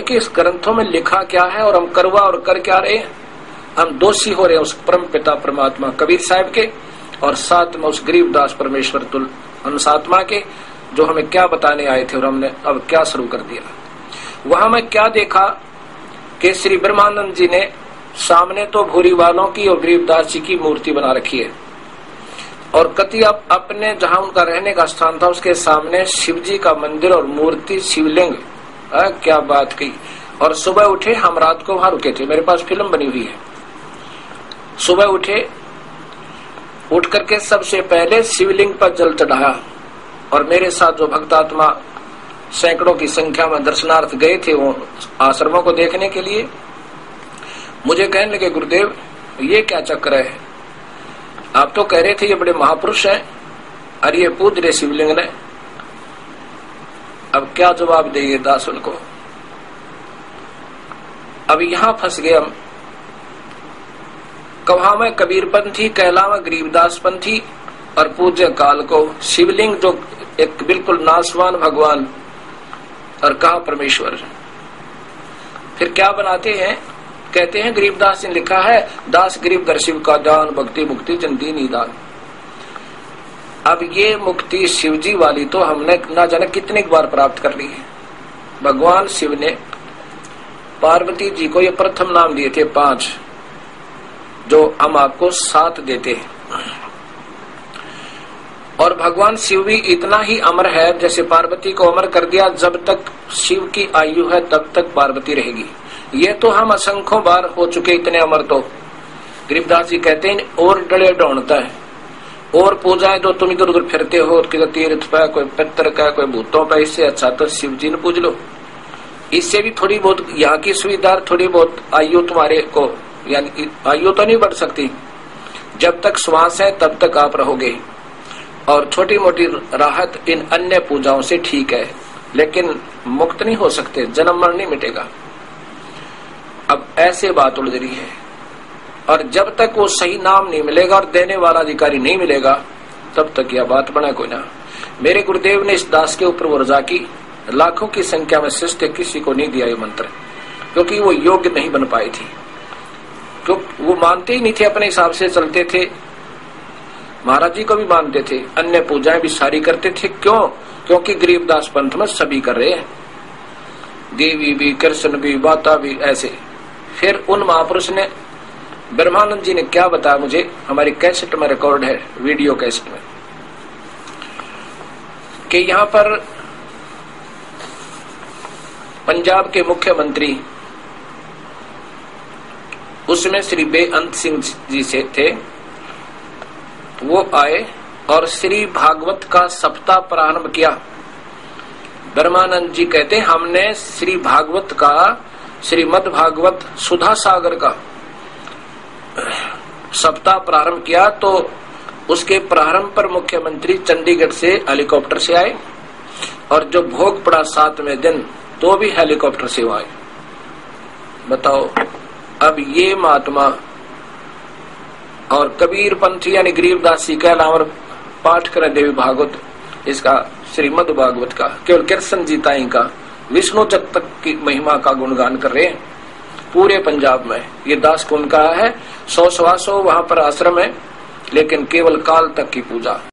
कि इस ग्रंथों में लिखा क्या है और हम करवा और कर क्या रहे हैं। हम दोषी हो रहे हैं उस परम पिता परमात्मा कबीर साहब के, और साथ में उस गरीबदास परमेश्वर तुल अंशात्मा के, जो हमें क्या बताने आए थे और हमने अब क्या शुरू कर दिया। वहां मैं क्या देखा कि श्री ब्रह्मानंद जी ने सामने तो भूरी वालों की और गरीबदास जी की मूर्ति बना रखी है, और कति अपने जहां उनका रहने का स्थान था उसके सामने शिव जी का मंदिर और मूर्ति शिवलिंग। क्या बात की। और सुबह उठे, हम रात को वहां रुके थे, मेरे पास फिल्म बनी हुई है। सुबह उठे, उठ करके सबसे पहले शिवलिंग पर जल चढ़ाया, और मेरे साथ जो भक्तात्मा सैकड़ों की संख्या में दर्शनार्थ गए थे वो आश्रमों को देखने के लिए, मुझे कहने लगे गुरुदेव ये क्या चक्कर है, आप तो कह रहे थे ये बड़े महापुरुष हैं और ये पूज रहे शिवलिंग ने। अब क्या जवाब देंगे दास उनको। अब यहां फंस गए हम। कहा मैं कबीरपंथी, कहला मैं गरीबदासपंथी, और पूज्य काल को शिवलिंग जो एक बिल्कुल नासवान भगवान, और कहा परमेश्वर। फिर क्या बनाते हैं, कहते हैं गरीबदास ने लिखा है, दास गरीब दर शिव का दान, भक्ति मुक्ति जन दीनी दान। अब ये मुक्ति शिवजी वाली तो हमने ना जाने कितनी बार प्राप्त कर ली है। भगवान शिव ने पार्वती जी को ये प्रथम नाम दिए थे 5, जो हम आपको 7 देते हैं। और भगवान शिव भी इतना ही अमर है, जैसे पार्वती को अमर कर दिया, जब तक शिव की आयु है तब तक पार्वती रहेगी। ये तो हम असंख्यों बार हो चुके इतने अमर। तो गरीबदास जी कहते हैं और डले ढूंढता है, और पूजाएं जो तुम इधर उधर फिरते हो, कि तीर्थ पे, कोई पितर का, कोई भूतों पे, इससे अच्छा तो शिव जी ने पूज लो। इससे भी थोड़ी बहुत यहाँ की सुविधा, थोड़ी बहुत आयु तुम्हारे को, यानी आयु तो नहीं बढ़ सकती, जब तक श्वास है तब तक आप रहोगे, और छोटी मोटी राहत इन अन्य पूजाओं से ठीक है, लेकिन मुक्त नहीं हो सकते, जन्म मरण नहीं मिटेगा। अब ऐसे बात उलझ रही है, और जब तक वो सही नाम नहीं मिलेगा और देने वाला अधिकारी नहीं मिलेगा, तब तक यह बात बना कोई ना। मेरे गुरुदेव ने इस दास के ऊपर वर्जा की, लाखों की संख्या में शिष्य किसी को नहीं दिया ये मंत्र, क्योंकि वो योग्य नहीं बन पाई थी, क्योंकि वो मानते ही नहीं थे, अपने हिसाब से चलते थे। महाराज जी को भी मानते थे, अन्य पूजाएं भी सारी करते थे। क्यों? क्योंकि गरीबदास पंथ में सभी कर रहे हैं, देवी भी, कृष्ण भी, माता भी, ऐसे। फिर उन महापुरुष ने, ब्रह्मानंद जी ने क्या बताया मुझे, हमारी कैसेट में रिकॉर्ड है, वीडियो कैसेट में, कि यहाँ पर पंजाब के मुख्यमंत्री, उसमें श्री बेअंत सिंह जी से थे, वो आए और श्री भागवत का सप्ताह प्रारंभ किया। ब्रह्मानंद जी कहते हैं हमने श्री भागवत का, श्रीमद् भागवत सुधा सागर का सप्ताह प्रारंभ किया, तो उसके प्रारंभ पर मुख्यमंत्री चंडीगढ़ से हेलीकॉप्टर से आए, और जो भोग पड़ा 7वें दिन तो भी हेलीकॉप्टर से आए। बताओ, अब ये महात्मा और कबीर पंथी यानी गरीबदासी का अलावा पाठ करें देवी भागवत, इसका श्रीमद् भागवत का, केवल कृष्ण जी ताई का, विष्णु जब तक की महिमा का गुणगान कर रहे हैं पूरे पंजाब में। ये दास कुंड का है, 100 सवा 100 वहां पर आश्रम है, लेकिन केवल काल तक की पूजा।